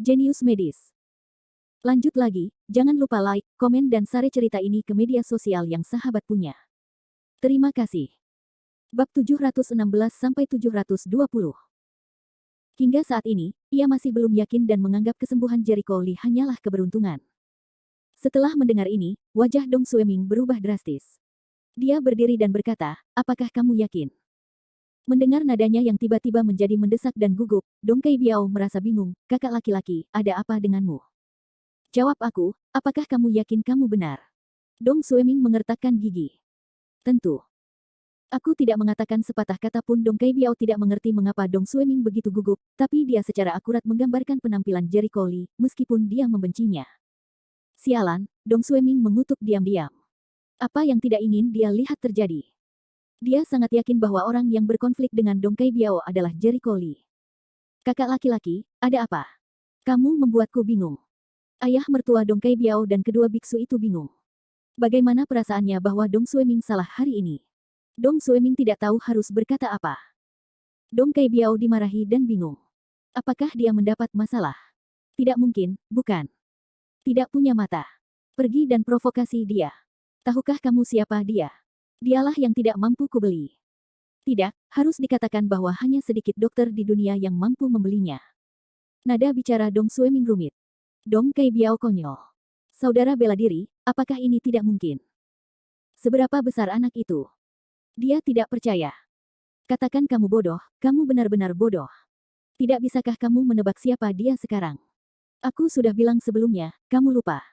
Jenius Medis. Lanjut lagi, jangan lupa like, komen dan share cerita ini ke media sosial yang sahabat punya. Terima kasih. Bab 716-720. Hingga saat ini, ia masih belum yakin dan menganggap kesembuhan Jericho Lee hanyalah keberuntungan. Setelah mendengar ini, wajah Dong Sueming berubah drastis. Dia berdiri dan berkata, apakah kamu yakin? Mendengar nadanya yang tiba-tiba menjadi mendesak dan gugup, Dong Kai Biao merasa bingung, kakak laki-laki, ada apa denganmu? Jawab aku, apakah kamu yakin kamu benar? Dong Sueming mengertakkan gigi. Tentu. Aku tidak mengatakan sepatah kata pun. Dong Kai Biao tidak mengerti mengapa Dong Sueming begitu gugup, tapi dia secara akurat menggambarkan penampilan Jericho Lee, meskipun dia membencinya. Sialan, Dong Sueming mengutuk diam-diam. Apa yang tidak ingin dia lihat terjadi? Dia sangat yakin bahwa orang yang berkonflik dengan Dong Kai Biao adalah Jericho Lee. Kakak laki-laki, ada apa? Kamu membuatku bingung. Ayah mertua Dong Kai Biao dan kedua biksu itu bingung. Bagaimana perasaannya bahwa Dong Sueming salah hari ini? Dong Sueming tidak tahu harus berkata apa. Dong Kai Biao dimarahi dan bingung. Apakah dia mendapat masalah? Tidak mungkin, bukan. Tidak punya mata. Pergi dan provokasi dia. Tahukah kamu siapa dia? Dialah yang tidak mampu kubeli. Tidak, harus dikatakan bahwa hanya sedikit dokter di dunia yang mampu membelinya. Nada bicara Dong Sueming rumit. Dong Kai Biao konyol. Saudara bela diri, apakah ini tidak mungkin? Seberapa besar anak itu? Dia tidak percaya. Katakan kamu bodoh, kamu benar-benar bodoh. Tidak bisakah kamu menebak siapa dia sekarang? Aku sudah bilang sebelumnya, kamu lupa.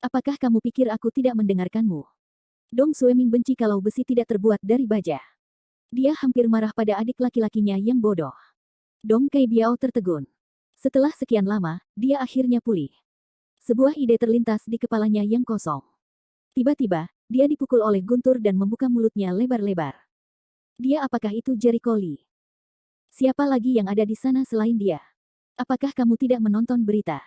Apakah kamu pikir aku tidak mendengarkanmu? Dong Sueming benci kalau besi tidak terbuat dari baja. Dia hampir marah pada adik laki-lakinya yang bodoh. Dong Kai Biao tertegun. Setelah sekian lama, dia akhirnya pulih. Sebuah ide terlintas di kepalanya yang kosong. Tiba-tiba, dia dipukul oleh guntur dan membuka mulutnya lebar-lebar. Dia apakah itu Jericho Lee? Siapa lagi yang ada di sana selain dia? Apakah kamu tidak menonton berita?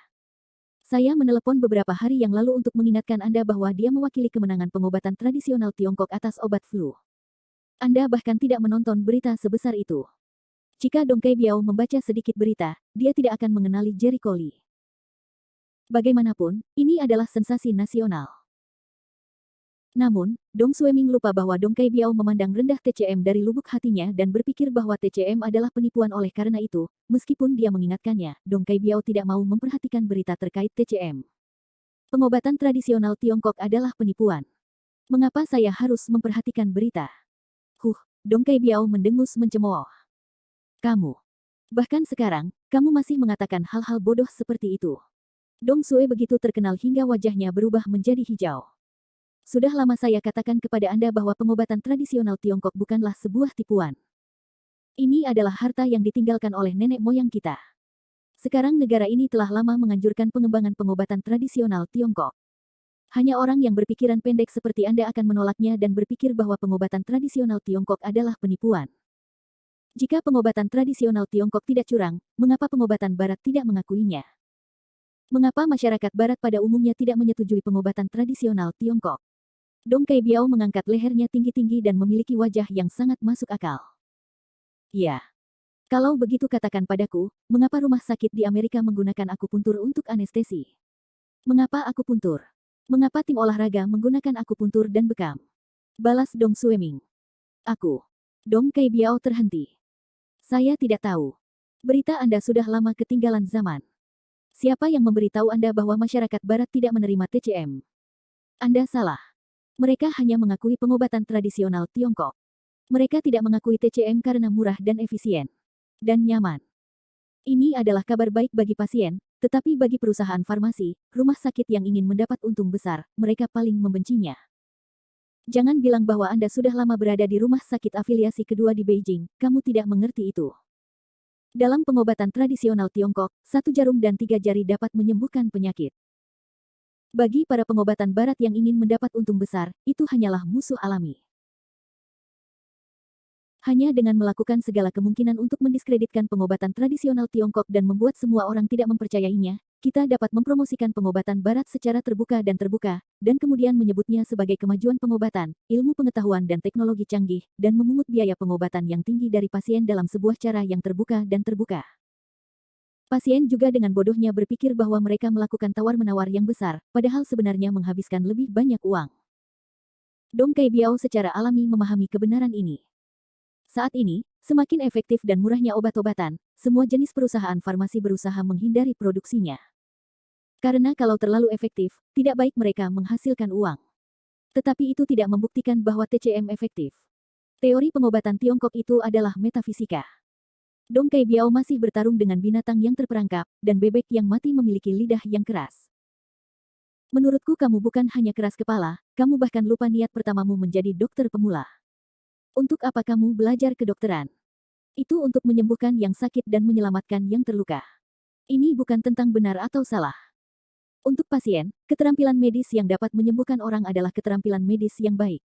Saya menelepon beberapa hari yang lalu untuk mengingatkan Anda bahwa dia mewakili kemenangan pengobatan tradisional Tiongkok atas obat flu. Anda bahkan tidak menonton berita sebesar itu. Jika Dong Kai Biao membaca sedikit berita, dia tidak akan mengenali Jericho Lee. Bagaimanapun, ini adalah sensasi nasional. Namun, Dong Sueming lupa bahwa Dong Kai Biao memandang rendah TCM dari lubuk hatinya dan berpikir bahwa TCM adalah penipuan. Oleh karena itu, meskipun dia mengingatkannya, Dong Kai Biao tidak mau memperhatikan berita terkait TCM. Pengobatan tradisional Tiongkok adalah penipuan. Mengapa saya harus memperhatikan berita? Dong Kai Biao mendengus mencemooh. Kamu. Bahkan sekarang, kamu masih mengatakan hal-hal bodoh seperti itu. Dong Sue begitu terkenal hingga wajahnya berubah menjadi hijau. Sudah lama saya katakan kepada Anda bahwa pengobatan tradisional Tiongkok bukanlah sebuah tipuan. Ini adalah harta yang ditinggalkan oleh nenek moyang kita. Sekarang negara ini telah lama menganjurkan pengembangan pengobatan tradisional Tiongkok. Hanya orang yang berpikiran pendek seperti Anda akan menolaknya dan berpikir bahwa pengobatan tradisional Tiongkok adalah penipuan. Jika pengobatan tradisional Tiongkok tidak curang, mengapa pengobatan Barat tidak mengakuinya? Mengapa masyarakat Barat pada umumnya tidak menyetujui pengobatan tradisional Tiongkok? Dong Kai Biao mengangkat lehernya tinggi-tinggi dan memiliki wajah yang sangat masuk akal. Ya. Kalau begitu katakan padaku, mengapa rumah sakit di Amerika menggunakan akupuntur untuk anestesi? Mengapa akupuntur? Mengapa tim olahraga menggunakan akupuntur dan bekam? Balas Dong Sueming. Aku. Dong Kai Biao terhenti. Saya tidak tahu. Berita Anda sudah lama ketinggalan zaman. Siapa yang memberitahu Anda bahwa masyarakat Barat tidak menerima TCM? Anda salah. Mereka hanya mengakui pengobatan tradisional Tiongkok. Mereka tidak mengakui TCM karena murah dan efisien. Dan nyaman. Ini adalah kabar baik bagi pasien, tetapi bagi perusahaan farmasi, rumah sakit yang ingin mendapat untung besar, mereka paling membencinya. Jangan bilang bahwa Anda sudah lama berada di rumah sakit afiliasi kedua di Beijing, kamu tidak mengerti itu. Dalam pengobatan tradisional Tiongkok, 1 jarum dan 3 jari dapat menyembuhkan penyakit. Bagi para pengobatan Barat yang ingin mendapat untung besar, itu hanyalah musuh alami. Hanya dengan melakukan segala kemungkinan untuk mendiskreditkan pengobatan tradisional Tiongkok dan membuat semua orang tidak mempercayainya, kita dapat mempromosikan pengobatan Barat secara terbuka, dan kemudian menyebutnya sebagai kemajuan pengobatan, ilmu pengetahuan dan teknologi canggih, dan memungut biaya pengobatan yang tinggi dari pasien dalam sebuah cara yang terbuka dan terbuka. Pasien juga dengan bodohnya berpikir bahwa mereka melakukan tawar-menawar yang besar, padahal sebenarnya menghabiskan lebih banyak uang. Dong Kai Biao secara alami memahami kebenaran ini. Saat ini, semakin efektif dan murahnya obat-obatan, semua jenis perusahaan farmasi berusaha menghindari produksinya. Karena kalau terlalu efektif, tidak baik mereka menghasilkan uang. Tetapi itu tidak membuktikan bahwa TCM efektif. Teori pengobatan Tiongkok itu adalah metafisika. Dong Kai Biao masih bertarung dengan binatang yang terperangkap, dan bebek yang mati memiliki lidah yang keras. Menurutku kamu bukan hanya keras kepala, kamu bahkan lupa niat pertamamu menjadi dokter pemula. Untuk apa kamu belajar kedokteran? Itu untuk menyembuhkan yang sakit dan menyelamatkan yang terluka. Ini bukan tentang benar atau salah. Untuk pasien, keterampilan medis yang dapat menyembuhkan orang adalah keterampilan medis yang baik.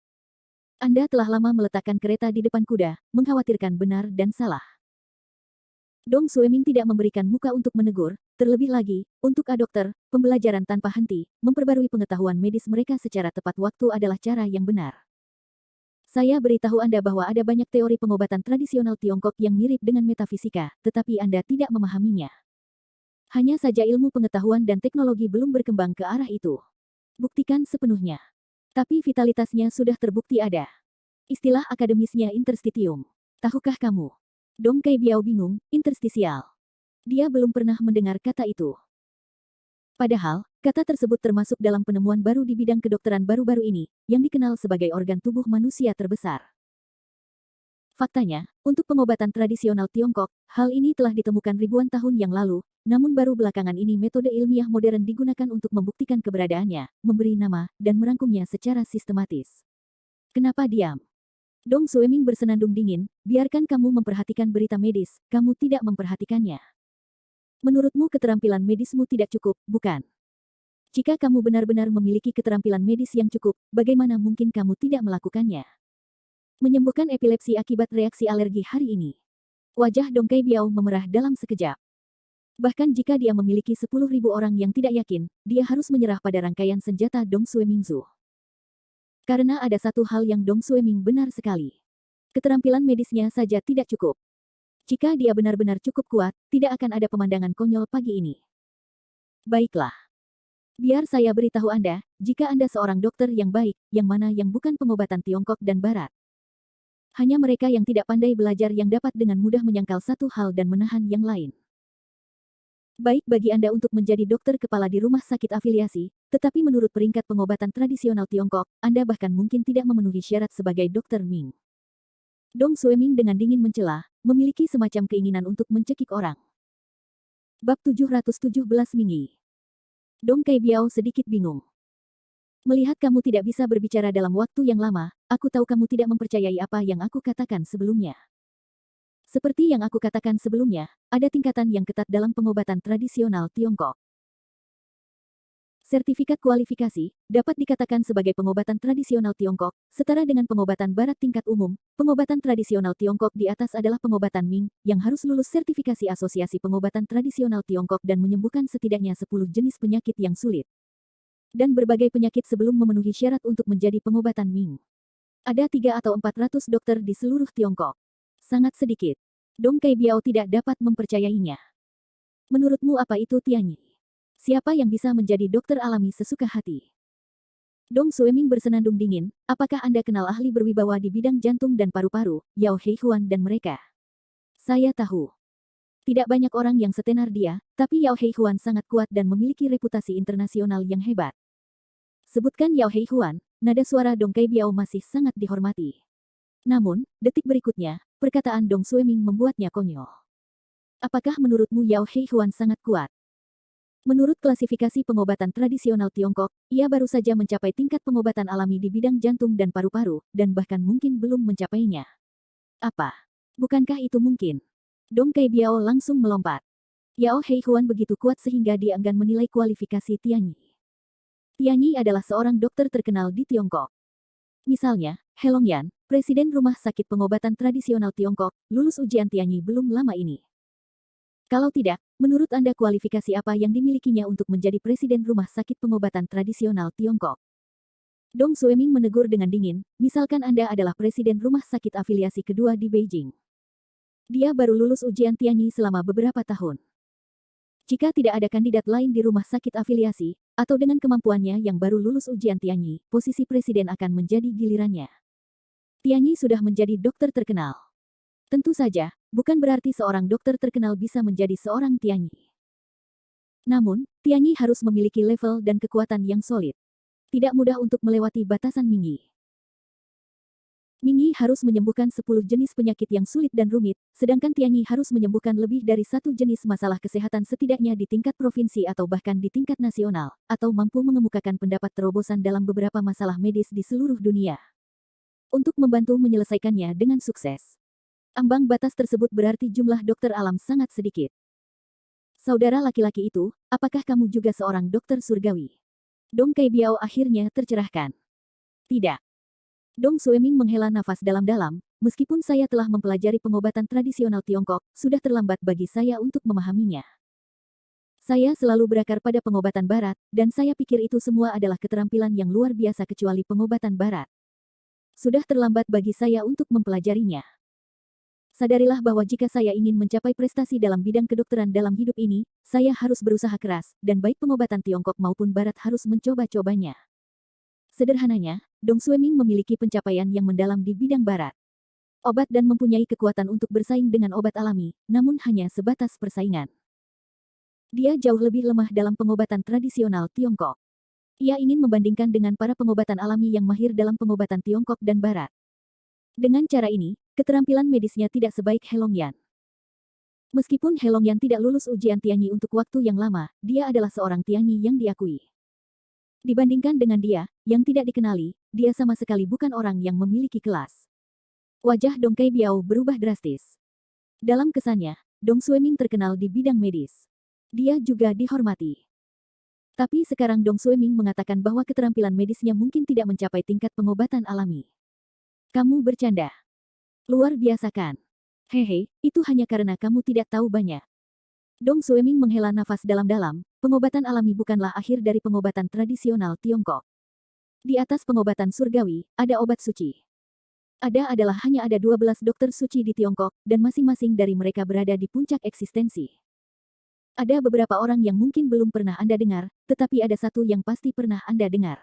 Anda telah lama meletakkan kereta di depan kuda, mengkhawatirkan benar dan salah. Dong Sueming tidak memberikan muka untuk menegur, terlebih lagi, untuk dokter, pembelajaran tanpa henti, memperbarui pengetahuan medis mereka secara tepat waktu adalah cara yang benar. Saya beritahu Anda bahwa ada banyak teori pengobatan tradisional Tiongkok yang mirip dengan metafisika, tetapi Anda tidak memahaminya. Hanya saja ilmu pengetahuan dan teknologi belum berkembang ke arah itu. Buktikan sepenuhnya. Tapi vitalitasnya sudah terbukti ada. Istilah akademisnya interstitium. Tahukah kamu? Dong Kai Biao bingung, interstisial. Dia belum pernah mendengar kata itu. Padahal, kata tersebut termasuk dalam penemuan baru di bidang kedokteran baru-baru ini, yang dikenal sebagai organ tubuh manusia terbesar. Faktanya, untuk pengobatan tradisional Tiongkok, hal ini telah ditemukan ribuan tahun yang lalu, namun baru belakangan ini metode ilmiah modern digunakan untuk membuktikan keberadaannya, memberi nama, dan merangkumnya secara sistematis. Kenapa diam? Dong Sueming bersenandung dingin, biarkan kamu memperhatikan berita medis, kamu tidak memperhatikannya. Menurutmu keterampilan medismu tidak cukup, bukan? Jika kamu benar-benar memiliki keterampilan medis yang cukup, bagaimana mungkin kamu tidak melakukannya? Menyembuhkan epilepsi akibat reaksi alergi hari ini. Wajah Dong Kai Biao memerah dalam sekejap. Bahkan jika dia memiliki 10.000 orang yang tidak yakin, dia harus menyerah pada rangkaian senjata Dong Sueming Zhu. Karena ada satu hal yang Dong Sueming benar sekali. Keterampilan medisnya saja tidak cukup. Jika dia benar-benar cukup kuat, tidak akan ada pemandangan konyol pagi ini. Baiklah. Biar saya beritahu Anda, jika Anda seorang dokter yang baik, yang mana yang bukan pengobatan Tiongkok dan Barat. Hanya mereka yang tidak pandai belajar yang dapat dengan mudah menyangkal satu hal dan menahan yang lain. Baik bagi Anda untuk menjadi dokter kepala di rumah sakit afiliasi, tetapi menurut peringkat pengobatan tradisional Tiongkok, Anda bahkan mungkin tidak memenuhi syarat sebagai dokter Ming. Dong Sueming dengan dingin mencela, memiliki semacam keinginan untuk mencekik orang. Bab 717 Mingi. Dong Kai Biao sedikit bingung. Melihat kamu tidak bisa berbicara dalam waktu yang lama, aku tahu kamu tidak mempercayai apa yang aku katakan sebelumnya. Seperti yang aku katakan sebelumnya, ada tingkatan yang ketat dalam pengobatan tradisional Tiongkok. Sertifikat kualifikasi dapat dikatakan sebagai pengobatan tradisional Tiongkok, setara dengan pengobatan Barat tingkat umum. Pengobatan tradisional Tiongkok di atas adalah pengobatan Ming, yang harus lulus sertifikasi Asosiasi Pengobatan Tradisional Tiongkok dan menyembuhkan setidaknya 10 jenis penyakit yang sulit. Dan berbagai penyakit sebelum memenuhi syarat untuk menjadi pengobatan Ming. Ada 3 atau 400 dokter di seluruh Tiongkok. Sangat sedikit. Dong Kai Biao tidak dapat mempercayainya. Menurutmu apa itu Tianyi? Siapa yang bisa menjadi dokter alami sesuka hati? Dong Sueming bersenandung dingin, apakah Anda kenal ahli berwibawa di bidang jantung dan paru-paru, Yao Heihuan dan mereka? Saya tahu. Tidak banyak orang yang setenar dia, tapi Yao Heihuan sangat kuat dan memiliki reputasi internasional yang hebat. Sebutkan Yao Heihuan, nada suara Dong Kai Biao masih sangat dihormati. Namun, detik berikutnya, perkataan Dong Sueming membuatnya konyol. Apakah menurutmu Yao Heihuan sangat kuat? Menurut klasifikasi pengobatan tradisional Tiongkok, ia baru saja mencapai tingkat pengobatan alami di bidang jantung dan paru-paru, dan bahkan mungkin belum mencapainya. Apa? Bukankah itu mungkin? Dong Kai Biao langsung melompat. Yao Heihuan begitu kuat sehingga dia enggan menilai kualifikasi Tianyi. Tianyi adalah seorang dokter terkenal di Tiongkok. Misalnya, He Longyan, Presiden Rumah Sakit Pengobatan Tradisional Tiongkok, lulus ujian Tianyi belum lama ini. Kalau tidak, menurut Anda kualifikasi apa yang dimilikinya untuk menjadi Presiden Rumah Sakit Pengobatan Tradisional Tiongkok? Dong Sueming menegur dengan dingin, misalkan Anda adalah Presiden Rumah Sakit Afiliasi kedua di Beijing. Dia baru lulus ujian Tianyi selama beberapa tahun. Jika tidak ada kandidat lain di rumah sakit afiliasi, atau dengan kemampuannya yang baru lulus ujian Tianyi, posisi presiden akan menjadi gilirannya. Tianyi sudah menjadi dokter terkenal. Tentu saja, bukan berarti seorang dokter terkenal bisa menjadi seorang Tianyi. Namun, Tianyi harus memiliki level dan kekuatan yang solid. Tidak mudah untuk melewati batasan Mingyi. Mingyi harus menyembuhkan 10 jenis penyakit yang sulit dan rumit, sedangkan Tianyi harus menyembuhkan lebih dari satu jenis masalah kesehatan setidaknya di tingkat provinsi atau bahkan di tingkat nasional, atau mampu mengemukakan pendapat terobosan dalam beberapa masalah medis di seluruh dunia. Untuk membantu menyelesaikannya dengan sukses. Ambang batas tersebut berarti jumlah dokter alam sangat sedikit. Saudara laki-laki itu, apakah kamu juga seorang dokter surgawi? Dong Kai Biao akhirnya tercerahkan. Tidak. Dong Sueming menghela nafas dalam-dalam, meskipun saya telah mempelajari pengobatan tradisional Tiongkok, sudah terlambat bagi saya untuk memahaminya. Saya selalu berakar pada pengobatan barat, dan saya pikir itu semua adalah keterampilan yang luar biasa kecuali pengobatan barat. Sudah terlambat bagi saya untuk mempelajarinya. Sadarilah bahwa jika saya ingin mencapai prestasi dalam bidang kedokteran dalam hidup ini, saya harus berusaha keras, dan baik pengobatan Tiongkok maupun barat harus mencoba-cobanya. Sederhananya, Dong Sueming memiliki pencapaian yang mendalam di bidang barat. Obat dan mempunyai kekuatan untuk bersaing dengan obat alami, namun hanya sebatas persaingan. Dia jauh lebih lemah dalam pengobatan tradisional Tiongkok. Ia ingin membandingkan dengan para pengobatan alami yang mahir dalam pengobatan Tiongkok dan barat. Dengan cara ini, keterampilan medisnya tidak sebaik He Longyan. Meskipun He Longyan tidak lulus ujian Tianyi untuk waktu yang lama, dia adalah seorang Tianyi yang diakui. Dibandingkan dengan dia, yang tidak dikenali, dia sama sekali bukan orang yang memiliki kelas. Wajah Dong Kai Biao berubah drastis. Dalam kesannya, Dong Sueming terkenal di bidang medis. Dia juga dihormati. Tapi sekarang Dong Sueming mengatakan bahwa keterampilan medisnya mungkin tidak mencapai tingkat pengobatan alami. Kamu bercanda. Luar biasa kan? Hehe, itu hanya karena kamu tidak tahu banyak. Dong Sueming menghela nafas dalam-dalam, pengobatan alami bukanlah akhir dari pengobatan tradisional Tiongkok. Di atas pengobatan surgawi, ada obat suci. Hanya ada 12 dokter suci di Tiongkok, dan masing-masing dari mereka berada di puncak eksistensi. Ada beberapa orang yang mungkin belum pernah Anda dengar, tetapi ada satu yang pasti pernah Anda dengar.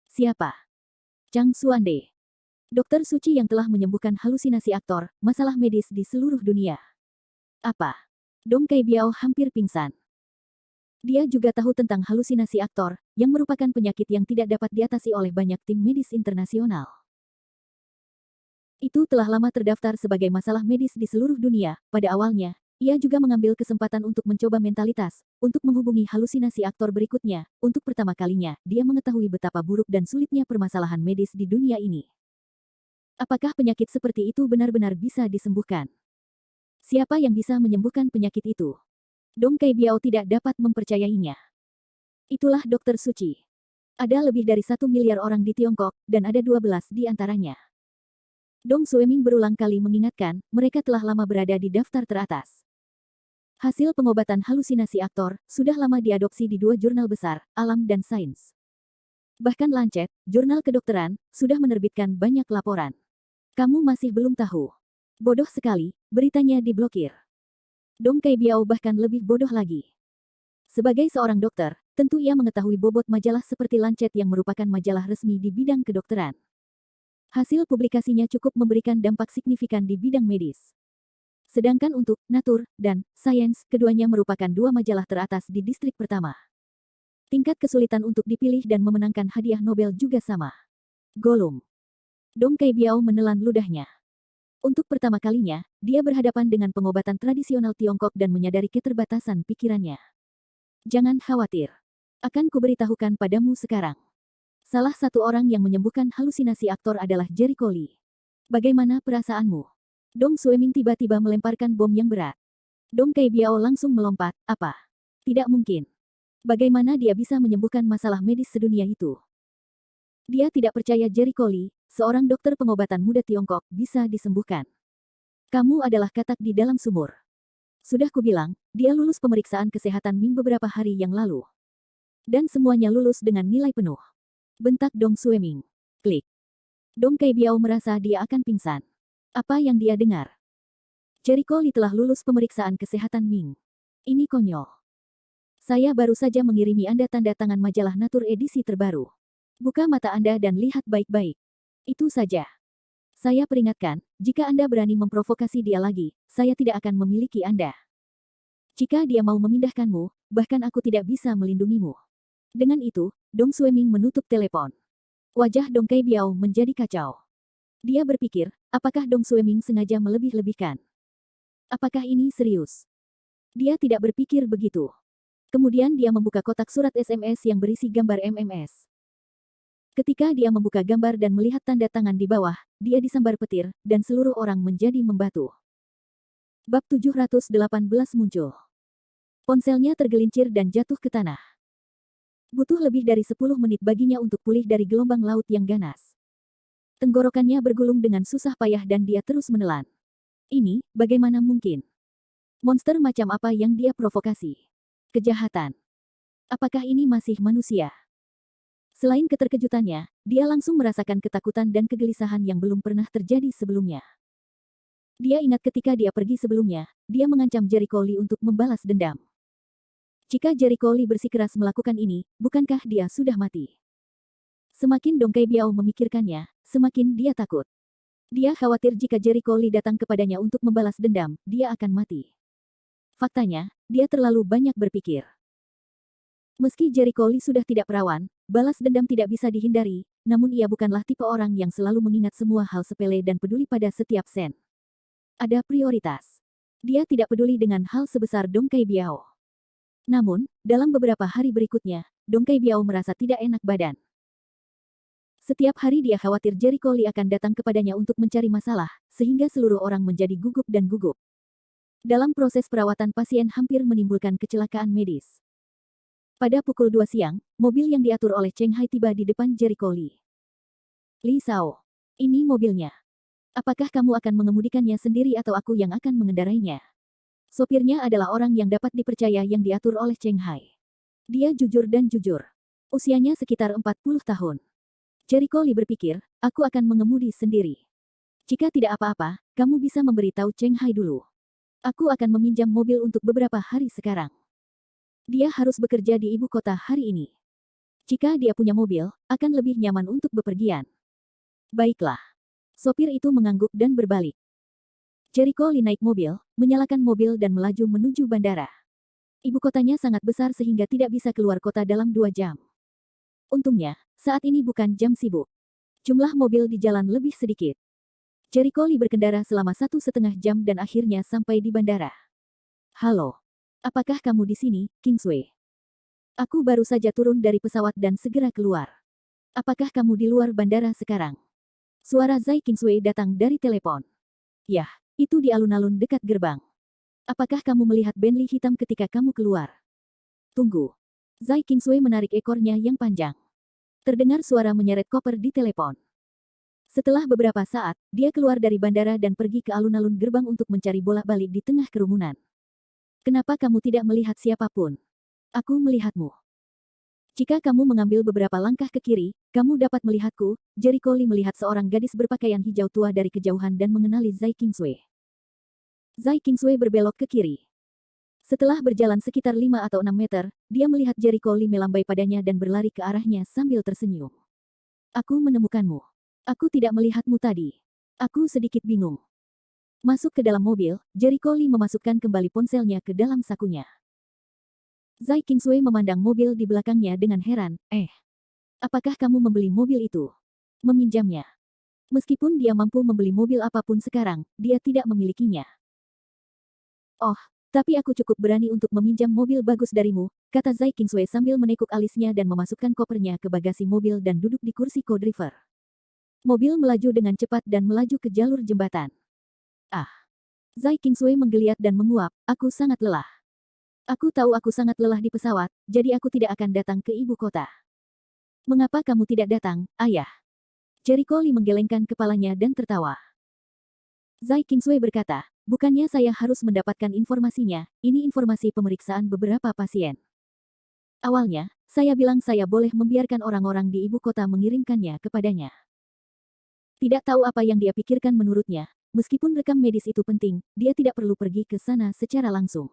Siapa? Chang Xuande. Dokter suci yang telah menyembuhkan halusinasi aktor, masalah medis di seluruh dunia. Apa? Dong Kai Biao hampir pingsan. Dia juga tahu tentang halusinasi aktor, yang merupakan penyakit yang tidak dapat diatasi oleh banyak tim medis internasional. Itu telah lama terdaftar sebagai masalah medis di seluruh dunia. Pada awalnya, ia juga mengambil kesempatan untuk mencoba mentalitas, untuk menghubungi halusinasi aktor berikutnya. Untuk pertama kalinya, dia mengetahui betapa buruk dan sulitnya permasalahan medis di dunia ini. Apakah penyakit seperti itu benar-benar bisa disembuhkan? Siapa yang bisa menyembuhkan penyakit itu? Dong Kai Biao tidak dapat mempercayainya. Itulah dokter suci. Ada lebih dari 1 miliar orang di Tiongkok, dan ada 12 di antaranya. Dong Sueming berulang kali mengingatkan, mereka telah lama berada di daftar teratas. Hasil pengobatan halusinasi aktor, sudah lama diadopsi di 2 jurnal besar, Alam dan Sains. Bahkan Lancet, jurnal kedokteran, sudah menerbitkan banyak laporan. Kamu masih belum tahu. Bodoh sekali, beritanya diblokir. Dong Kai Biao bahkan lebih bodoh lagi. Sebagai seorang dokter, tentu ia mengetahui bobot majalah seperti Lancet yang merupakan majalah resmi di bidang kedokteran. Hasil publikasinya cukup memberikan dampak signifikan di bidang medis. Sedangkan untuk Nature dan Science, keduanya merupakan 2 majalah teratas di distrik pertama. Tingkat kesulitan untuk dipilih dan memenangkan hadiah Nobel juga sama. Golum. Dong Kai Biao menelan ludahnya. Untuk pertama kalinya, dia berhadapan dengan pengobatan tradisional Tiongkok dan menyadari keterbatasan pikirannya. Jangan khawatir. Akan kuberitahukan padamu sekarang. Salah satu orang yang menyembuhkan halusinasi aktor adalah Jericho Lee. Bagaimana perasaanmu? Dong Sueming tiba-tiba melemparkan bom yang berat. Dong Kai Biao langsung melompat, apa? Tidak mungkin. Bagaimana dia bisa menyembuhkan masalah medis sedunia itu? Dia tidak percaya Jericho Lee, seorang dokter pengobatan muda Tiongkok, bisa disembuhkan. Kamu adalah katak di dalam sumur. Sudah kubilang, dia lulus pemeriksaan kesehatan Ming beberapa hari yang lalu. Dan semuanya lulus dengan nilai penuh. Bentak Dong Sueming. Klik. Dong Kai Biao merasa dia akan pingsan. Apa yang dia dengar? Jericho Lee telah lulus pemeriksaan kesehatan Ming. Ini konyol. Saya baru saja mengirimi Anda tanda tangan majalah Nature edisi terbaru. Buka mata Anda dan lihat baik-baik. Itu saja. Saya peringatkan, jika Anda berani memprovokasi dia lagi, saya tidak akan memiliki Anda. Jika dia mau memindahkanmu, bahkan aku tidak bisa melindungimu. Dengan itu, Dong Sueming menutup telepon. Wajah Dong Kai Biao menjadi kacau. Dia berpikir, apakah Dong Sueming sengaja melebih-lebihkan? Apakah ini serius? Dia tidak berpikir begitu. Kemudian dia membuka kotak surat SMS yang berisi gambar MMS. Ketika dia membuka gambar dan melihat tanda tangan di bawah, dia disambar petir, dan seluruh orang menjadi membatu. Bab 718 muncul. Ponselnya tergelincir dan jatuh ke tanah. Butuh lebih dari 10 menit baginya untuk pulih dari gelombang laut yang ganas. Tenggorokannya bergulung dengan susah payah dan dia terus menelan. Ini, bagaimana mungkin? Monster macam apa yang dia provokasi? Kejahatan. Apakah ini masih manusia? Selain keterkejutannya, dia langsung merasakan ketakutan dan kegelisahan yang belum pernah terjadi sebelumnya. Dia ingat ketika dia pergi sebelumnya, dia mengancam Jericho Lee untuk membalas dendam. Jika Jericho Lee bersikeras melakukan ini, bukankah dia sudah mati? Semakin Dong Kai Biao memikirkannya, semakin dia takut. Dia khawatir jika Jericho Lee datang kepadanya untuk membalas dendam, dia akan mati. Faktanya, dia terlalu banyak berpikir. Meski Jericho Lee sudah tidak perawan, balas dendam tidak bisa dihindari, namun ia bukanlah tipe orang yang selalu mengingat semua hal sepele dan peduli pada setiap sen. Ada prioritas. Dia tidak peduli dengan hal sebesar Dong Kai Biao. Namun, dalam beberapa hari berikutnya, Dong Kai Biao merasa tidak enak badan. Setiap hari dia khawatir Jericho Lee akan datang kepadanya untuk mencari masalah, sehingga seluruh orang menjadi gugup dan gugup. Dalam proses perawatan pasien hampir menimbulkan kecelakaan medis. Pada pukul 2 siang, mobil yang diatur oleh Cheng Hai tiba di depan Jericho Lee. Li Sao, ini mobilnya. Apakah kamu akan mengemudikannya sendiri atau aku yang akan mengendarainya? Sopirnya adalah orang yang dapat dipercaya yang diatur oleh Cheng Hai. Dia jujur dan jujur. Usianya sekitar 40 tahun. Jericho Lee berpikir, aku akan mengemudi sendiri. Jika tidak apa-apa, kamu bisa memberitahu Cheng Hai dulu. Aku akan meminjam mobil untuk beberapa hari sekarang. Dia harus bekerja di ibu kota hari ini. Jika dia punya mobil, akan lebih nyaman untuk bepergian. Baiklah. Sopir itu mengangguk dan berbalik. Jericho Lee naik mobil, menyalakan mobil dan melaju menuju bandara. Ibu kotanya sangat besar sehingga tidak bisa keluar kota dalam 2 jam. Untungnya, saat ini bukan jam sibuk. Jumlah mobil di jalan lebih sedikit. Jericho Lee berkendara selama 1,5 jam dan akhirnya sampai di bandara. Halo. Apakah kamu di sini, Kingsway? Aku baru saja turun dari pesawat dan segera keluar. Apakah kamu di luar bandara sekarang? Suara Zai Kingsway datang dari telepon. Yah, itu di alun-alun dekat gerbang. Apakah kamu melihat Bentley hitam ketika kamu keluar? Tunggu. Zai Kingsway menarik ekornya yang panjang. Terdengar suara menyeret koper di telepon. Setelah beberapa saat, dia keluar dari bandara dan pergi ke alun-alun gerbang untuk mencari bolak-balik di tengah kerumunan. Kenapa kamu tidak melihat siapapun? Aku melihatmu. Jika kamu mengambil beberapa langkah ke kiri, kamu dapat melihatku. Jericho Lee melihat seorang gadis berpakaian hijau tua dari kejauhan dan mengenali Zai Kingsway. Zai Kingsway berbelok ke kiri. Setelah berjalan sekitar 5 atau 6 meter, dia melihat Jericho Lee melambai padanya dan berlari ke arahnya sambil tersenyum. Aku menemukanmu. Aku tidak melihatmu tadi. Aku sedikit bingung. Masuk ke dalam mobil, Jericho Lee memasukkan kembali ponselnya ke dalam sakunya. Zai Kingsway memandang mobil di belakangnya dengan heran, apakah kamu membeli mobil itu? Meminjamnya. Meskipun dia mampu membeli mobil apapun sekarang, dia tidak memilikinya. Oh, tapi aku cukup berani untuk meminjam mobil bagus darimu, kata Zai Kingsway sambil menekuk alisnya dan memasukkan kopernya ke bagasi mobil dan duduk di kursi co-driver. Mobil melaju dengan cepat dan melaju ke jalur jembatan. Zai Kingsway menggeliat dan menguap, aku sangat lelah. Aku tahu aku sangat lelah di pesawat, jadi aku tidak akan datang ke ibu kota. Mengapa kamu tidak datang, ayah? Jericho Lee menggelengkan kepalanya dan tertawa. Zai Kingsway berkata, bukannya saya harus mendapatkan informasinya, ini informasi pemeriksaan beberapa pasien. Awalnya, saya bilang saya boleh membiarkan orang-orang di ibu kota mengirimkannya kepadanya. Tidak tahu apa yang dia pikirkan menurutnya, meskipun rekam medis itu penting, dia tidak perlu pergi ke sana secara langsung.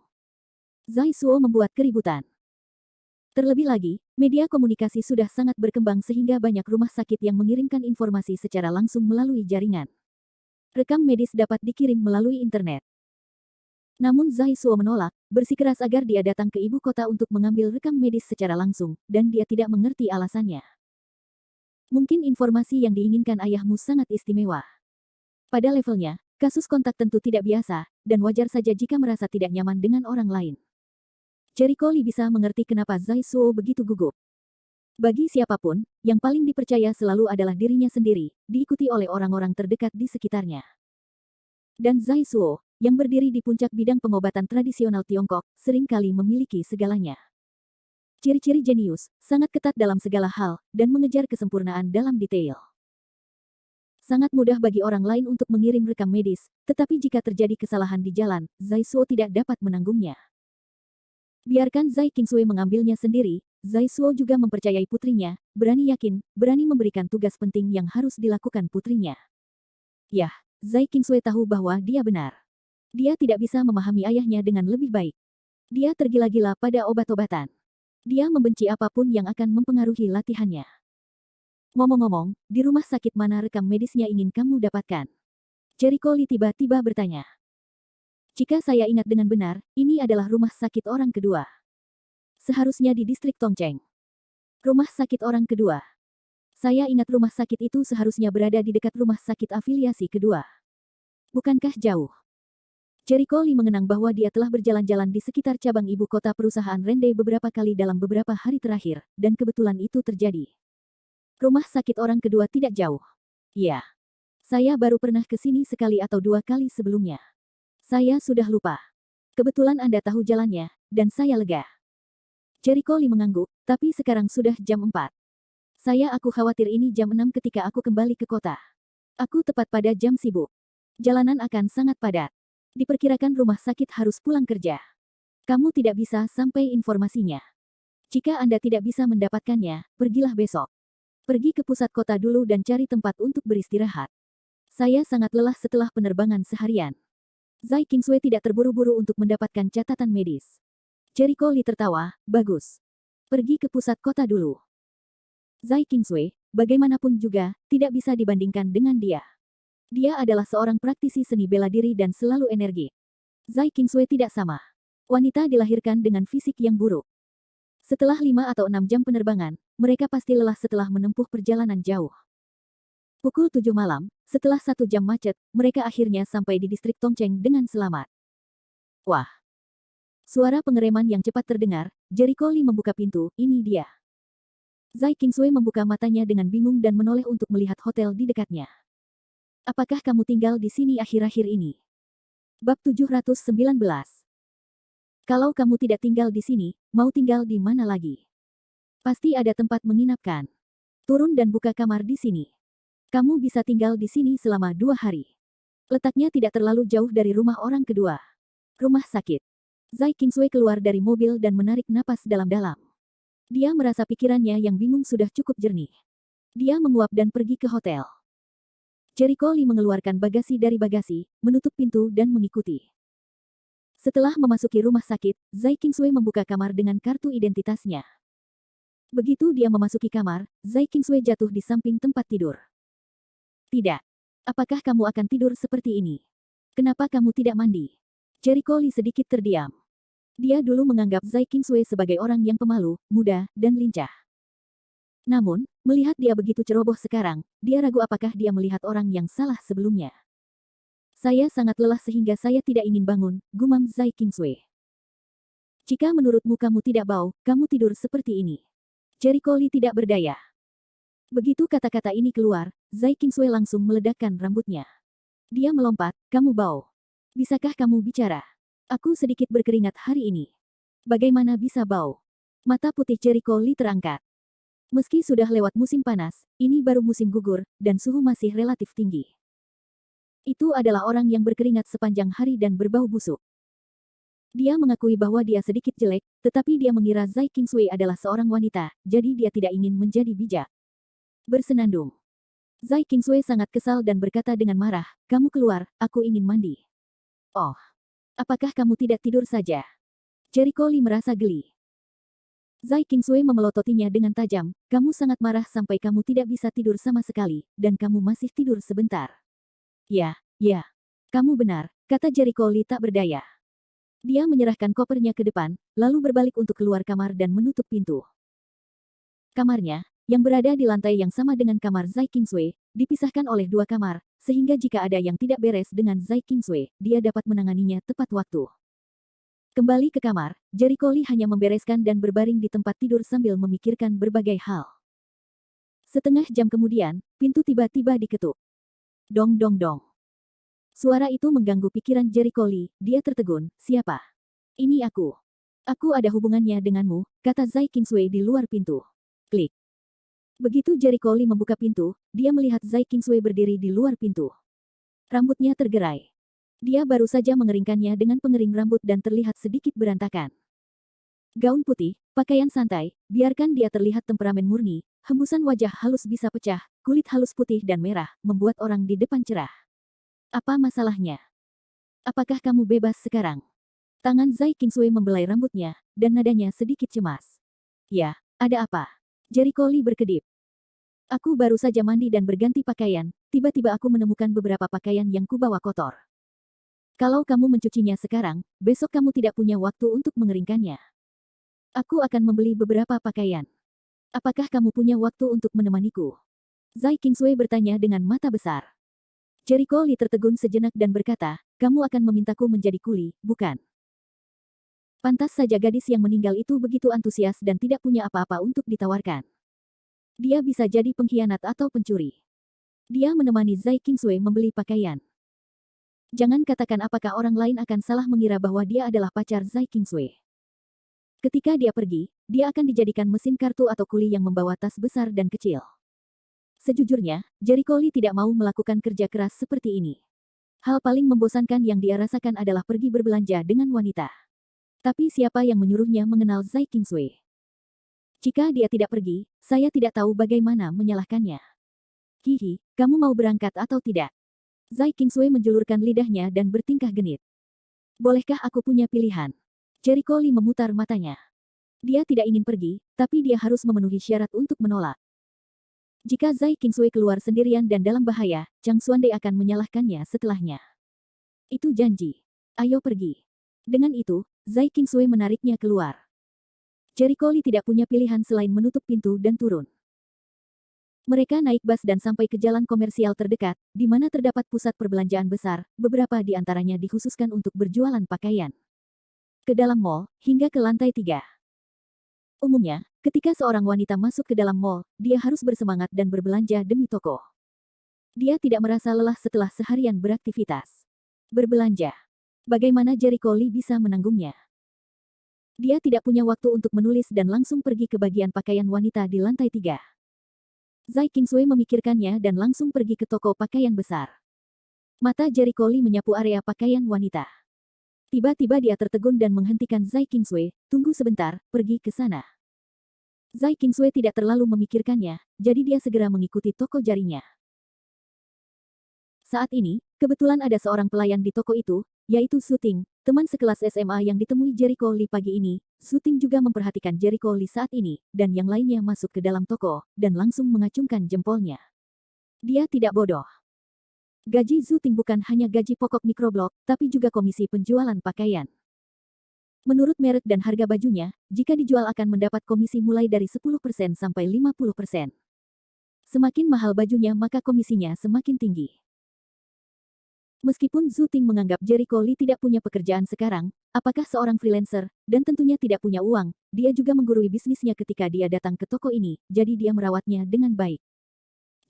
Zai Suo membuat keributan. Terlebih lagi, media komunikasi sudah sangat berkembang sehingga banyak rumah sakit yang mengirimkan informasi secara langsung melalui jaringan. Rekam medis dapat dikirim melalui internet. Namun Zai Suo menolak, bersikeras agar dia datang ke ibu kota untuk mengambil rekam medis secara langsung, dan dia tidak mengerti alasannya. Mungkin informasi yang diinginkan ayahmu sangat istimewa. Pada levelnya, kasus kontak tentu tidak biasa, dan wajar saja jika merasa tidak nyaman dengan orang lain. Jericho Lee bisa mengerti kenapa Zai Suo begitu gugup. Bagi siapapun, yang paling dipercaya selalu adalah dirinya sendiri, diikuti oleh orang-orang terdekat di sekitarnya. Dan Zai Suo, yang berdiri di puncak bidang pengobatan tradisional Tiongkok, seringkali memiliki segalanya. Ciri-ciri jenius, sangat ketat dalam segala hal, dan mengejar kesempurnaan dalam detail. Sangat mudah bagi orang lain untuk mengirim rekam medis, tetapi jika terjadi kesalahan di jalan, Zai Suo tidak dapat menanggungnya. Biarkan Zai Qingsui mengambilnya sendiri, Zai Suo juga mempercayai putrinya, berani yakin, berani memberikan tugas penting yang harus dilakukan putrinya. Yah, Zai Qingsui tahu bahwa dia benar. Dia tidak bisa memahami ayahnya dengan lebih baik. Dia tergila-gila pada obat-obatan. Dia membenci apapun yang akan mempengaruhi latihannya. Ngomong-ngomong, di rumah sakit mana rekam medisnya ingin kamu dapatkan? Jericho Lee tiba-tiba bertanya. Jika saya ingat dengan benar, ini adalah rumah sakit orang kedua. Seharusnya di distrik Tongcheng. Rumah sakit orang kedua. Saya ingat rumah sakit itu seharusnya berada di dekat rumah sakit afiliasi kedua. Bukankah jauh? Jericho Lee mengenang bahwa dia telah berjalan-jalan di sekitar cabang ibu kota perusahaan Rende beberapa kali dalam beberapa hari terakhir, dan kebetulan itu terjadi. Rumah sakit orang kedua tidak jauh. Ya. Saya baru pernah ke sini sekali atau dua kali sebelumnya. Saya sudah lupa. Kebetulan Anda tahu jalannya, dan saya lega. Jericho Lee mengangguk, tapi sekarang sudah jam 4. Aku khawatir ini jam 6 ketika aku kembali ke kota. Aku tepat pada jam sibuk. Jalanan akan sangat padat. Diperkirakan rumah sakit harus pulang kerja. Kamu tidak bisa sampai informasinya. Jika Anda tidak bisa mendapatkannya, pergilah besok. Pergi ke pusat kota dulu dan cari tempat untuk beristirahat. Saya sangat lelah setelah penerbangan seharian. Zai Qingsui tidak terburu-buru untuk mendapatkan catatan medis. Jericho Lee tertawa, bagus. Pergi ke pusat kota dulu. Zai Qingsui, bagaimanapun juga, tidak bisa dibandingkan dengan dia. Dia adalah seorang praktisi seni bela diri dan selalu energi. Zai Qingsui tidak sama. Wanita dilahirkan dengan fisik yang buruk. Setelah 5 atau 6 jam penerbangan, mereka pasti lelah setelah menempuh perjalanan jauh. Pukul 7 malam, setelah 1 jam macet, mereka akhirnya sampai di distrik Tongcheng dengan selamat. Wah! Suara pengereman yang cepat terdengar, Jericho Lee membuka pintu, ini dia. Zai Qingsui membuka matanya dengan bingung dan menoleh untuk melihat hotel di dekatnya. Apakah kamu tinggal di sini akhir-akhir ini? Bab 719. Kalau kamu tidak tinggal di sini, mau tinggal di mana lagi? Pasti ada tempat menginapkan. Turun dan buka kamar di sini. Kamu bisa tinggal di sini selama 2 hari. Letaknya tidak terlalu jauh dari rumah orang kedua. Rumah sakit. Zai Qingsui keluar dari mobil dan menarik napas dalam-dalam. Dia merasa pikirannya yang bingung sudah cukup jernih. Dia menguap dan pergi ke hotel. Jericho Lee mengeluarkan bagasi dari bagasi, menutup pintu dan mengikuti. Setelah memasuki rumah sakit, Zai Qingsui membuka kamar dengan kartu identitasnya. Begitu dia memasuki kamar, Zai Qingsui jatuh di samping tempat tidur. Tidak. Apakah kamu akan tidur seperti ini? Kenapa kamu tidak mandi? Jericho Lee sedikit terdiam. Dia dulu menganggap Zai Qingsui sebagai orang yang pemalu, muda, dan lincah. Namun, melihat dia begitu ceroboh sekarang, dia ragu apakah dia melihat orang yang salah sebelumnya. Saya sangat lelah sehingga saya tidak ingin bangun, gumam Zai Qingsui. Jika menurutmu kamu tidak bau, kamu tidur seperti ini. Jericho Lee tidak berdaya. Begitu kata-kata ini keluar, Zai Qingsui langsung meledakkan rambutnya. Dia melompat, kamu bau. Bisakah kamu bicara? Aku sedikit berkeringat hari ini. Bagaimana bisa bau? Mata putih Jericho Lee terangkat. Meski sudah lewat musim panas, ini baru musim gugur, dan suhu masih relatif tinggi. Itu adalah orang yang berkeringat sepanjang hari dan berbau busuk. Dia mengakui bahwa dia sedikit jelek, tetapi dia mengira Zai Qingsui adalah seorang wanita, jadi dia tidak ingin menjadi bijak. Bersenandung. Zai Qingsui sangat kesal dan berkata dengan marah, kamu keluar, aku ingin mandi. Oh. Apakah kamu tidak tidur saja? Jericho Lee merasa geli. Zai Qingsui memelototinya dengan tajam, kamu sangat marah sampai kamu tidak bisa tidur sama sekali, dan kamu masih tidur sebentar. Ya, ya. Kamu benar, kata Jericho Lee tak berdaya. Dia menyerahkan kopernya ke depan, lalu berbalik untuk keluar kamar dan menutup pintu. Kamarnya, yang berada di lantai yang sama dengan kamar Zai Qingsui, dipisahkan oleh dua kamar, sehingga jika ada yang tidak beres dengan Zai Qingsui, dia dapat menanganinya tepat waktu. Kembali ke kamar, Jericho Lee hanya membereskan dan berbaring di tempat tidur sambil memikirkan berbagai hal. Setengah jam kemudian, pintu tiba-tiba diketuk. Dong dong dong. Suara itu mengganggu pikiran Jericho Lee, dia tertegun, siapa? Ini aku. Aku ada hubungannya denganmu, kata Zai Qingsui di luar pintu. Klik. Begitu Jericho Lee membuka pintu, dia melihat Zai Qingsui berdiri di luar pintu. Rambutnya tergerai. Dia baru saja mengeringkannya dengan pengering rambut dan terlihat sedikit berantakan. Gaun putih, pakaian santai, biarkan dia terlihat temperamen murni, hembusan wajah halus bisa pecah, kulit halus putih dan merah, membuat orang di depan cerah. Apa masalahnya? Apakah kamu bebas sekarang? Tangan Zai Qingsui membelai rambutnya, dan nadanya sedikit cemas. Ya, ada apa? Jericho Lee berkedip. Aku baru saja mandi dan berganti pakaian, tiba-tiba aku menemukan beberapa pakaian yang kubawa kotor. Kalau kamu mencucinya sekarang, besok kamu tidak punya waktu untuk mengeringkannya. Aku akan membeli beberapa pakaian. Apakah kamu punya waktu untuk menemaniku? Zai Qingsui bertanya dengan mata besar. Jericho Lee tertegun sejenak dan berkata, kamu akan memintaku menjadi kuli, bukan? Pantas saja gadis yang meninggal itu begitu antusias dan tidak punya apa-apa untuk ditawarkan. Dia bisa jadi pengkhianat atau pencuri. Dia menemani Zai Qingsui membeli pakaian. Jangan katakan apakah orang lain akan salah mengira bahwa dia adalah pacar Zai Qingsui. Ketika dia pergi, dia akan dijadikan mesin kartu atau kuli yang membawa tas besar dan kecil. Sejujurnya, Jericho Lee tidak mau melakukan kerja keras seperti ini. Hal paling membosankan yang dia rasakan adalah pergi berbelanja dengan wanita. Tapi siapa yang menyuruhnya mengenal Zai Qingsui? Jika dia tidak pergi, saya tidak tahu bagaimana menyalahkannya. Hihi, kamu mau berangkat atau tidak? Zai Qingsui menjulurkan lidahnya dan bertingkah genit. Bolehkah aku punya pilihan? Jericho Lee memutar matanya. Dia tidak ingin pergi, tapi dia harus memenuhi syarat untuk menolak. Jika Zai Qingsui keluar sendirian dan dalam bahaya, Chang Xuande akan menyalahkannya setelahnya. Itu janji. Ayo pergi. Dengan itu, Zai Qingsui menariknya keluar. Jericho Lee tidak punya pilihan selain menutup pintu dan turun. Mereka naik bus dan sampai ke jalan komersial terdekat, di mana terdapat pusat perbelanjaan besar, beberapa di antaranya dikhususkan untuk berjualan pakaian. Ke dalam mall, hingga ke lantai 3. Umumnya, ketika seorang wanita masuk ke dalam mall, dia harus bersemangat dan berbelanja demi toko. Dia tidak merasa lelah setelah seharian beraktivitas. Berbelanja. Bagaimana Jericho Lee bisa menanggungnya? Dia tidak punya waktu untuk menulis dan langsung pergi ke bagian pakaian wanita di lantai 3. Zai Qingsui memikirkannya dan langsung pergi ke toko pakaian besar. Mata Jericho Lee menyapu area pakaian wanita. Tiba-tiba dia tertegun dan menghentikan Zai Qingsui, tunggu sebentar, pergi ke sana. Zai Qingsui tidak terlalu memikirkannya, jadi dia segera mengikuti toko jarinya. Saat ini, kebetulan ada seorang pelayan di toko itu, yaitu Su Ting, teman sekelas SMA yang ditemui Jericho Lee pagi ini. Su Ting juga memperhatikan Jericho Lee saat ini, dan yang lainnya masuk ke dalam toko, dan langsung mengacungkan jempolnya. Dia tidak bodoh. Gaji Su Ting bukan hanya gaji pokok mikroblok, tapi juga komisi penjualan pakaian. Menurut merek dan harga bajunya, jika dijual akan mendapat komisi mulai dari 10% sampai 50%. Semakin mahal bajunya maka komisinya semakin tinggi. Meskipun Su Ting menganggap Jericho Lee tidak punya pekerjaan sekarang, apakah seorang freelancer, dan tentunya tidak punya uang, dia juga menggurui bisnisnya ketika dia datang ke toko ini, jadi dia merawatnya dengan baik.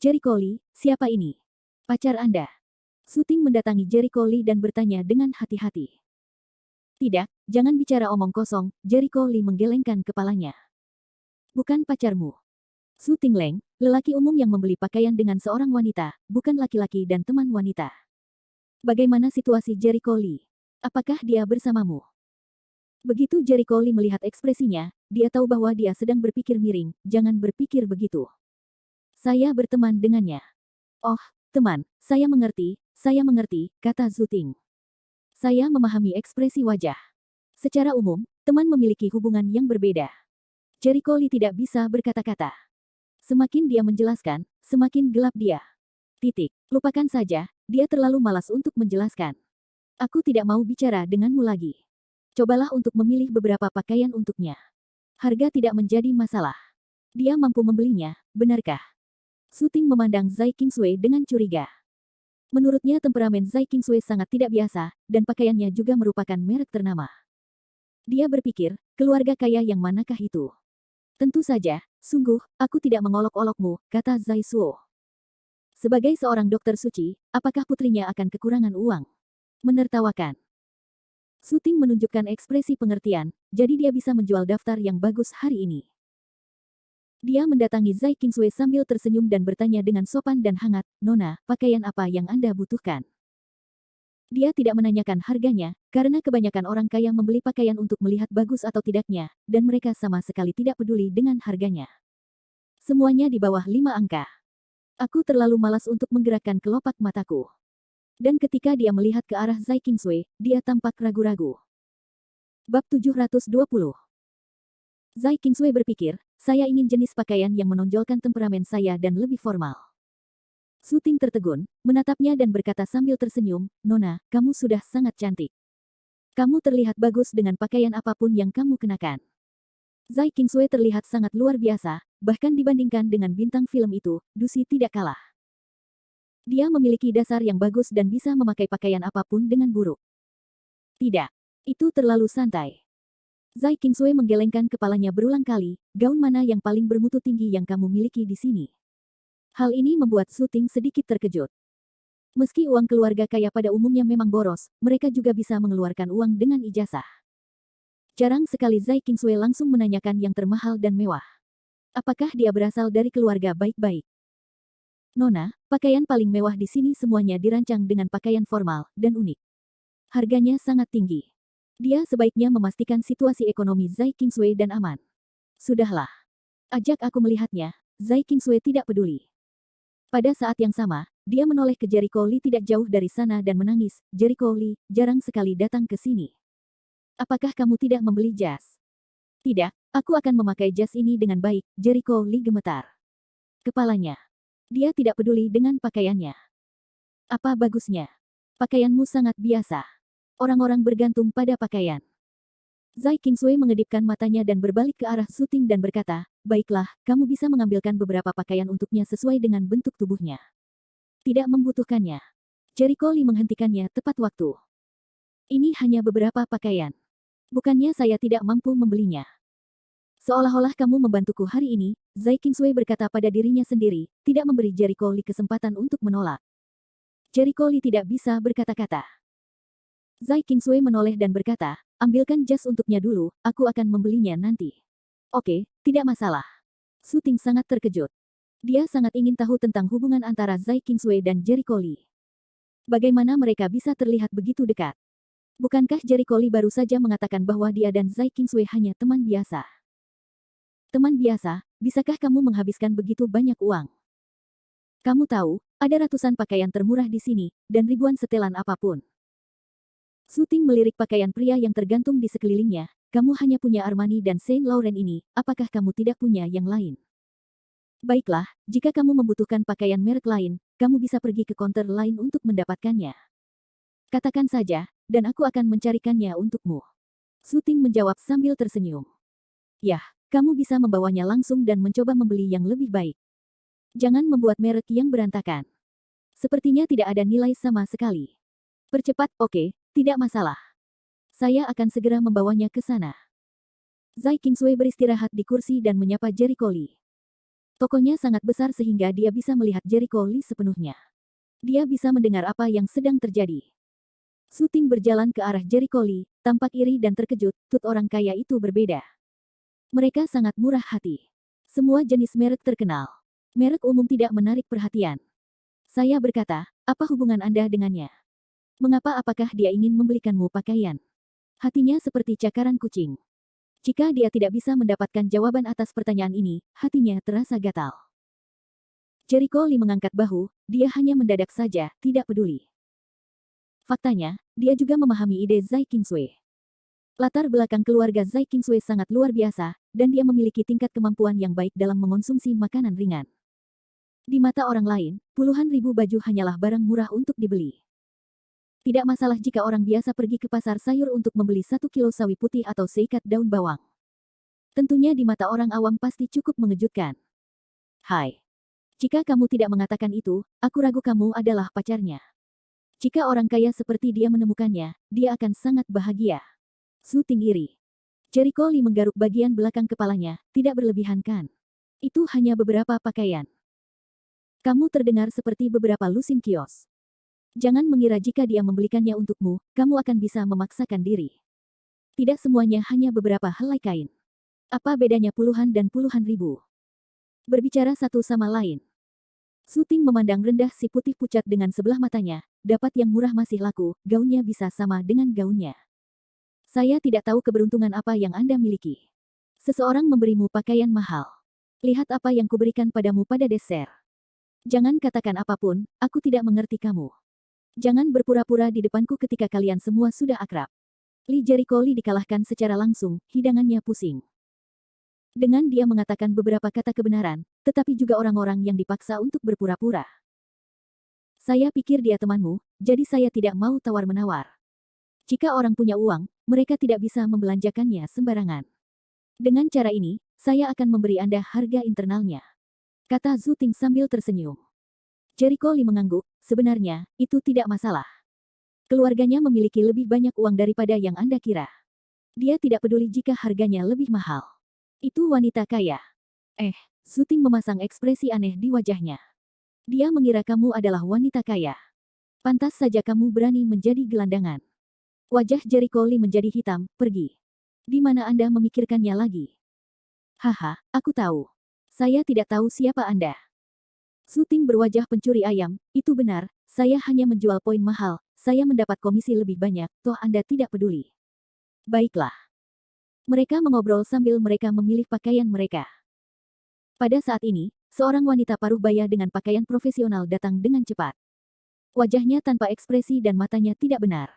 Jericho Lee, siapa ini? Pacar Anda? Su Ting mendatangi Jericho Lee dan bertanya dengan hati-hati. Tidak, jangan bicara omong kosong, Jericho Lee menggelengkan kepalanya. Bukan pacarmu. Su Ting Leng, lelaki umum yang membeli pakaian dengan seorang wanita, bukan laki-laki dan teman wanita. Bagaimana situasi Jericho Lee? Apakah dia bersamamu? Begitu Jericho Lee melihat ekspresinya, dia tahu bahwa dia sedang berpikir miring, jangan berpikir begitu. Saya berteman dengannya. Oh, teman, saya mengerti, kata Su Ting. Saya memahami ekspresi wajah. Secara umum, teman memiliki hubungan yang berbeda. Jericho Lee tidak bisa berkata-kata. Semakin dia menjelaskan, semakin gelap dia. Titik. Lupakan saja, dia terlalu malas untuk menjelaskan. Aku tidak mau bicara denganmu lagi. Cobalah untuk memilih beberapa pakaian untuknya. Harga tidak menjadi masalah. Dia mampu membelinya, benarkah? Su Ting memandang Zai Qingsui dengan curiga. Menurutnya temperamen Zai Qingsui sangat tidak biasa, dan pakaiannya juga merupakan merek ternama. Dia berpikir, keluarga kaya yang manakah itu? Tentu saja, sungguh, aku tidak mengolok-olokmu, kata Zai Suo. Sebagai seorang dokter suci, apakah putrinya akan kekurangan uang? Menertawakan. Su Ting menunjukkan ekspresi pengertian, jadi dia bisa menjual daftar yang bagus hari ini. Dia mendatangi Zai Qingsui sambil tersenyum dan bertanya dengan sopan dan hangat, Nona, pakaian apa yang Anda butuhkan? Dia tidak menanyakan harganya, karena kebanyakan orang kaya membeli pakaian untuk melihat bagus atau tidaknya, dan mereka sama sekali tidak peduli dengan harganya. Semuanya di bawah 5 angka. Aku terlalu malas untuk menggerakkan kelopak mataku. Dan ketika dia melihat ke arah Zai Qingsui, dia tampak ragu-ragu. Bab 720. Zai Qingsui berpikir, saya ingin jenis pakaian yang menonjolkan temperamen saya dan lebih formal. Su Ting tertegun, menatapnya dan berkata sambil tersenyum, Nona, kamu sudah sangat cantik. Kamu terlihat bagus dengan pakaian apapun yang kamu kenakan. Zai Qingsui terlihat sangat luar biasa, bahkan dibandingkan dengan bintang film itu, Dusi tidak kalah. Dia memiliki dasar yang bagus dan bisa memakai pakaian apapun dengan buruk. Tidak, itu terlalu santai. Zai Qingsui menggelengkan kepalanya berulang kali, gaun mana yang paling bermutu tinggi yang kamu miliki di sini? Hal ini membuat Su Ting sedikit terkejut. Meski uang keluarga kaya pada umumnya memang boros, mereka juga bisa mengeluarkan uang dengan ijazah. Jarang sekali Zai Qingsui langsung menanyakan yang termahal dan mewah. Apakah dia berasal dari keluarga baik-baik? Nona, pakaian paling mewah di sini semuanya dirancang dengan pakaian formal dan unik. Harganya sangat tinggi. Dia sebaiknya memastikan situasi ekonomi Zai Qingsui dan aman. Sudahlah. Ajak aku melihatnya. Zai Qingsui tidak peduli. Pada saat yang sama, dia menoleh ke Jericho Lee tidak jauh dari sana dan menangis, Jericho Lee, jarang sekali datang ke sini. Apakah kamu tidak membeli jas? Tidak, aku akan memakai jas ini dengan baik, Jericho Lee gemetar. Kepalanya. Dia tidak peduli dengan pakaiannya. Apa bagusnya? Pakaianmu sangat biasa. Orang-orang bergantung pada pakaian. Zai Qingsui mengedipkan matanya dan berbalik ke arah Su Ting dan berkata, baiklah, kamu bisa mengambilkan beberapa pakaian untuknya sesuai dengan bentuk tubuhnya. Tidak membutuhkannya. Jericho Lee menghentikannya tepat waktu. Ini hanya beberapa pakaian. Bukannya saya tidak mampu membelinya. Seolah-olah kamu membantuku hari ini, Zai Qingsui berkata pada dirinya sendiri, tidak memberi Jericho Lee kesempatan untuk menolak. Jericho Lee tidak bisa berkata-kata. Zai Qingsui menoleh dan berkata, ambilkan jas untuknya dulu, aku akan membelinya nanti. Oke, tidak masalah. Su Ting sangat terkejut. Dia sangat ingin tahu tentang hubungan antara Zai Qingsui dan Jericho Lee. Bagaimana mereka bisa terlihat begitu dekat? Bukankah Jericho Lee baru saja mengatakan bahwa dia dan Zai Qingsui hanya teman biasa? Teman biasa, bisakah kamu menghabiskan begitu banyak uang? Kamu tahu, ada ratusan pakaian termurah di sini, dan ribuan setelan apapun. Su Ting melirik pakaian pria yang tergantung di sekelilingnya, kamu hanya punya Armani dan Saint Laurent ini, apakah kamu tidak punya yang lain? Baiklah, jika kamu membutuhkan pakaian merek lain, kamu bisa pergi ke konter lain untuk mendapatkannya. Katakan saja, dan aku akan mencarikannya untukmu. Su Ting menjawab sambil tersenyum. Yah, kamu bisa membawanya langsung dan mencoba membeli yang lebih baik. Jangan membuat merek yang berantakan. Sepertinya tidak ada nilai sama sekali. Percepat, oke, tidak masalah. Saya akan segera membawanya ke sana. Zai Qingsui beristirahat di kursi dan menyapa Jericho Lee. Tokonya sangat besar sehingga dia bisa melihat Jericho Lee sepenuhnya. Dia bisa mendengar apa yang sedang terjadi. Su Ting berjalan ke arah Jericho Lee, tampak iri dan terkejut, tut orang kaya itu berbeda. Mereka sangat murah hati. Semua jenis merek terkenal. Merek umum tidak menarik perhatian. Saya berkata, apa hubungan Anda dengannya? Mengapa apakah dia ingin membelikanmu pakaian? Hatinya seperti cakaran kucing. Jika dia tidak bisa mendapatkan jawaban atas pertanyaan ini, hatinya terasa gatal. Jericho Lee mengangkat bahu, dia hanya mendadak saja, tidak peduli. Faktanya, dia juga memahami ide Zai Qingsui. Latar belakang keluarga Zhai Qingsui sangat luar biasa, dan dia memiliki tingkat kemampuan yang baik dalam mengonsumsi makanan ringan. Di mata orang lain, puluhan ribu baju hanyalah barang murah untuk dibeli. Tidak masalah jika orang biasa pergi ke pasar sayur untuk membeli 1 kilo sawi putih atau seikat daun bawang. Tentunya di mata orang awam pasti cukup mengejutkan. Hai. Jika kamu tidak mengatakan itu, aku ragu kamu adalah pacarnya. Jika orang kaya seperti dia menemukannya, dia akan sangat bahagia. Su Ting iri. Jericho Lee menggaruk bagian belakang kepalanya, tidak berlebihan kan? Itu hanya beberapa pakaian. Kamu terdengar seperti beberapa lusin kios. Jangan mengira jika dia membelikannya untukmu, kamu akan bisa memaksakan diri. Tidak semuanya hanya beberapa helai kain. Apa bedanya puluhan dan puluhan ribu? Berbicara satu sama lain. Su Ting memandang rendah si putih pucat dengan sebelah matanya, dapat yang murah masih laku, gaunnya bisa sama dengan gaunnya. Saya tidak tahu keberuntungan apa yang Anda miliki. Seseorang memberimu pakaian mahal. Lihat apa yang kuberikan padamu pada deser. Jangan katakan apapun, aku tidak mengerti kamu. Jangan berpura-pura di depanku ketika kalian semua sudah akrab. Li Jericho Lee dikalahkan secara langsung, hidangannya pusing. Dengan dia mengatakan beberapa kata kebenaran, tetapi juga orang-orang yang dipaksa untuk berpura-pura. Saya pikir dia temanmu, jadi saya tidak mau tawar-menawar. Jika orang punya uang, mereka tidak bisa membelanjakannya sembarangan. Dengan cara ini, saya akan memberi Anda harga internalnya. Kata Zhu Ting sambil tersenyum. Jericho Lee mengangguk, sebenarnya, itu tidak masalah. Keluarganya memiliki lebih banyak uang daripada yang Anda kira. Dia tidak peduli jika harganya lebih mahal. Itu wanita kaya. Zhu Ting memasang ekspresi aneh di wajahnya. Dia mengira kamu adalah wanita kaya. Pantas saja kamu berani menjadi gelandangan. Wajah Jericho Lee menjadi hitam, pergi. Di mana Anda memikirkannya lagi? Haha, aku tahu. Saya tidak tahu siapa Anda. Zhu Ting berwajah pencuri ayam, itu benar, saya hanya menjual poin mahal, saya mendapat komisi lebih banyak, toh Anda tidak peduli. Baiklah. Mereka mengobrol sambil mereka memilih pakaian mereka. Pada saat ini, seorang wanita paruh baya dengan pakaian profesional datang dengan cepat. Wajahnya tanpa ekspresi dan matanya tidak benar.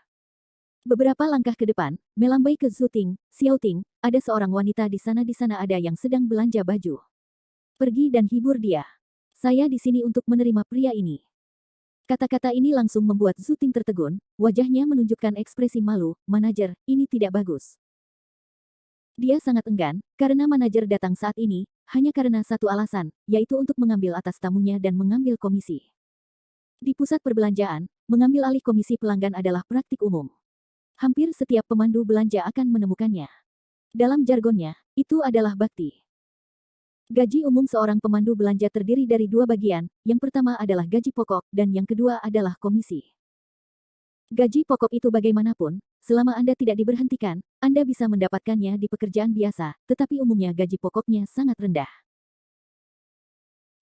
Beberapa langkah ke depan, melambai ke Zhu Ting, Xiao Ting, ada seorang wanita di sana ada yang sedang belanja baju. Pergi dan hibur dia. Saya di sini untuk menerima pria ini. Kata-kata ini langsung membuat Zhu Ting tertegun, wajahnya menunjukkan ekspresi malu, manajer, ini tidak bagus. Dia sangat enggan, karena manajer datang saat ini, hanya karena satu alasan, yaitu untuk mengambil atas tamunya dan mengambil komisi. Di pusat perbelanjaan, mengambil alih komisi pelanggan adalah praktik umum. Hampir setiap pemandu belanja akan menemukannya. Dalam jargonnya, itu adalah bakti. Gaji umum seorang pemandu belanja terdiri dari dua bagian, yang pertama adalah gaji pokok, dan yang kedua adalah komisi. Gaji pokok itu bagaimanapun, selama Anda tidak diberhentikan, Anda bisa mendapatkannya di pekerjaan biasa, tetapi umumnya gaji pokoknya sangat rendah.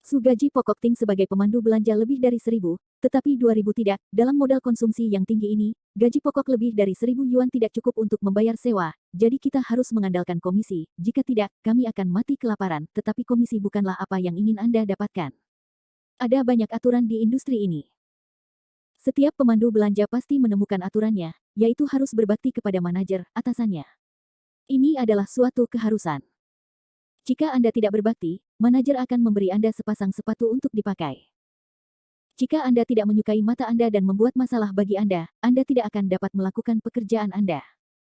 Gaji pokok Ting sebagai pemandu belanja lebih dari 1.000, tetapi 2.000 tidak, dalam modal konsumsi yang tinggi ini, gaji pokok lebih dari 1.000 yuan tidak cukup untuk membayar sewa, jadi kita harus mengandalkan komisi, jika tidak, kami akan mati kelaparan, tetapi komisi bukanlah apa yang ingin Anda dapatkan. Ada banyak aturan di industri ini. Setiap pemandu belanja pasti menemukan aturannya, yaitu harus berbakti kepada manajer, atasannya. Ini adalah suatu keharusan. Jika Anda tidak berbakti, manajer akan memberi Anda sepasang sepatu untuk dipakai. Jika Anda tidak menyukai mata Anda dan membuat masalah bagi Anda tidak akan dapat melakukan pekerjaan Anda.